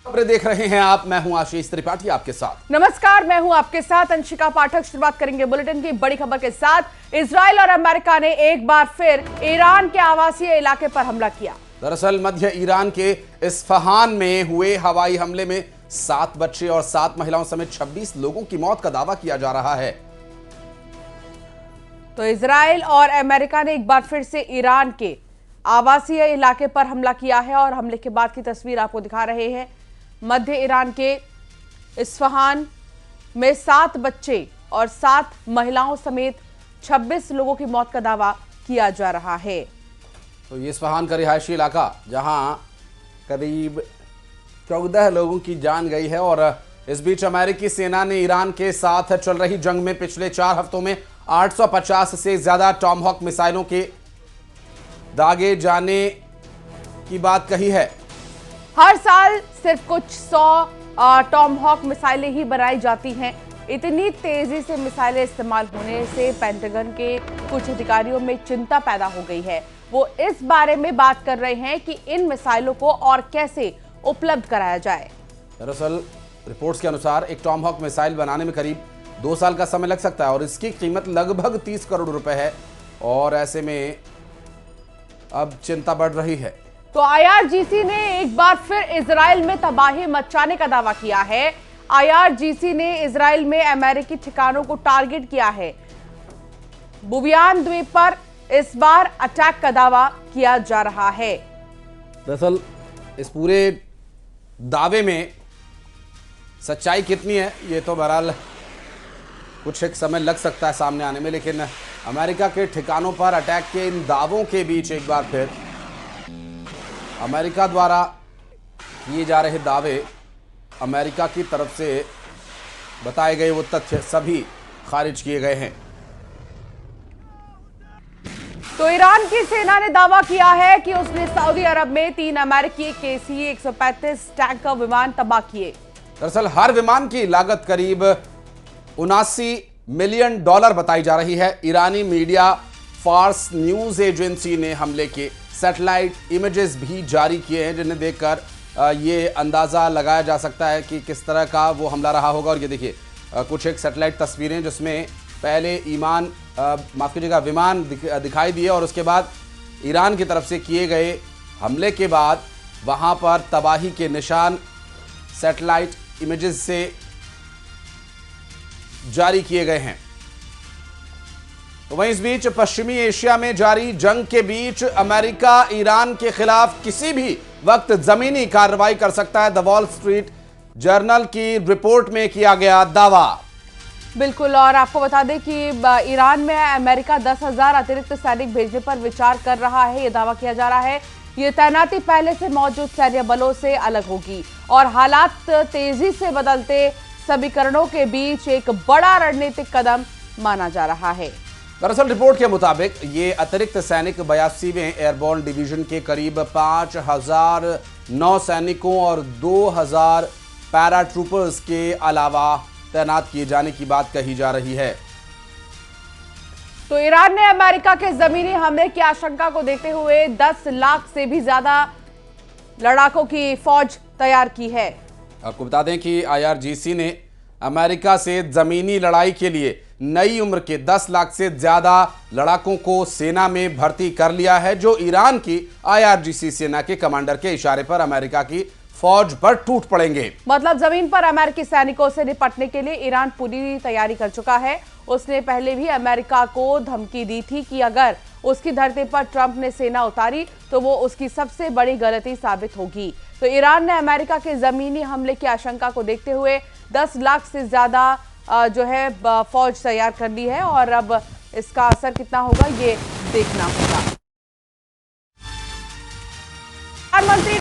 खबरें देख रहे हैं आप। मैं हूं आशीष त्रिपाठी आपके साथ। नमस्कार, मैं हूं आपके साथ अंशिका पाठक। शुरुआत करेंगे बुलेटिन की बड़ी खबर के साथ। इजराइल और अमेरिका ने एक बार फिर ईरान के आवासीय इलाके पर हमला किया। दरअसल मध्य ईरान के इस्फहान में हुए हवाई हमले में 7 बच्चे और 7 महिलाओं समेत 26 लोगों की मौत का दावा किया जा रहा है। तो इजराइल और अमेरिका ने एक बार फिर से ईरान के आवासीय इलाके पर हमला किया है और हमले के बाद की तस्वीर आपको दिखा रहे हैं। मध्य ईरान के इस्फहान में 7 बच्चे और 7 महिलाओं समेत 26 लोगों की मौत का दावा किया जा रहा है। तो ये इस्फहान का रिहायशी इलाका जहां करीब 14 लोगों की जान गई है। और इस बीच अमेरिकी सेना ने ईरान के साथ चल रही जंग में पिछले 4 हफ्तों में 850 से ज्यादा टॉमहॉक मिसाइलों के दागे जाने की बात कही है। हर साल सिर्फ कुछ 100 टॉमहॉक मिसाइलें ही बनाई जाती हैं। इतनी तेजी से मिसाइलें इस्तेमाल होने से पेंटागन के कुछ अधिकारियों में चिंता पैदा हो गई है। वो इस बारे में बात कर रहे हैं कि इन मिसाइलों को और कैसे उपलब्ध कराया जाए। दरअसल रिपोर्ट्स के अनुसार एक टॉमहॉक मिसाइल बनाने में करीब 2 साल का समय लग सकता है और इसकी कीमत लगभग 30 करोड़ रुपए है। और ऐसे में अब चिंता बढ़ रही है। तो IRGC ने एक बार फिर इजराइल में तबाही मचाने का दावा किया है। IRGC ने इजराइल में अमेरिकी ठिकानों को टारगेट किया है। बुवियान द्वीप पर इस बार अटैक का दावा किया जा रहा है। दरअसल इस पूरे दावे में सच्चाई कितनी है ये तो बहरहाल कुछ एक समय लग सकता है सामने आने में, लेकिन अमेरिका के ठिकानों पर अटैक के इन दावों के बीच एक बार फिर अमेरिका द्वारा किए जा रहे दावे, अमेरिका की तरफ से बताए गए वो तथ्य सभी खारिज किए गए हैं। तो ईरान की सेना ने दावा किया है कि उसने सऊदी अरब में 3 अमेरिकी KC-135 टैंकर विमान तबाह किए। दरअसल हर विमान की लागत करीब $79 मिलियन बताई जा रही है। ईरानी मीडिया फार्स न्यूज एजेंसी ने हमले के सैटेलाइट इमेजेस भी जारी किए हैं, जिन्हें देखकर ये अंदाजा लगाया जा सकता है कि किस तरह का वो हमला रहा होगा। और ये देखिए कुछ एक सैटेलाइट तस्वीरें जिसमें पहले विमान दिखाई दिए और उसके बाद ईरान की तरफ से किए गए हमले के बाद वहां पर तबाही के निशान सैटेलाइट इमेजेस से जारी किए गए हैं। तो वहीं इस बीच पश्चिमी एशिया में जारी जंग के बीच अमेरिका ईरान के खिलाफ किसी भी वक्त जमीनी कार्रवाई कर सकता है। द वॉल स्ट्रीट जर्नल की रिपोर्ट में किया गया दावा। बिल्कुल, और आपको बता दें कि ईरान में अमेरिका 10,000 अतिरिक्त सैनिक भेजने पर विचार कर रहा है। यह दावा किया जा रहा है। ये तैनाती पहले से मौजूद सैन्य बलों से अलग होगी और हालात तेजी से बदलते समीकरणों के बीच एक बड़ा रणनीतिक कदम माना जा रहा है। दरअसल रिपोर्ट के मुताबिक ये अतिरिक्त सैनिक 82वें एयरबोर्न डिवीजन के करीब 5,000 नौ सैनिकों और 2,000 पैराट्रूपर्स के अलावा तैनात किए जाने की बात कही जा रही है। तो ईरान ने अमेरिका के जमीनी हमले की आशंका को देखते हुए 10 लाख से भी ज्यादा लड़ाकों की फौज तैयार की है। आपको बता दें कि IRGC ने अमेरिका से जमीनी लड़ाई के लिए नई उम्र के 10 लाख से ज्यादा लड़ाकों को सेना में भर्ती कर लिया है, जो ईरान की IRGC सेना के कमांडर के इशारे पर अमेरिका की फौज पर टूट पड़ेंगे। मतलब जमीन पर अमेरिकी सैनिकों से निपटने के लिए ईरान पूरी तैयारी कर चुका है। उसने पहले भी अमेरिका को धमकी दी थी कि अगर उसकी धरती पर ट्रंप ने सेना उतारी तो वो उसकी सबसे बड़ी गलती साबित होगी। तो ईरान ने अमेरिका के जमीनी हमले की आशंका को देखते हुए 10 लाख से ज्यादा जो है फौज तैयार कर ली है और अब इसका असर कितना होगा ये देखना होगा। प्रधानमंत्री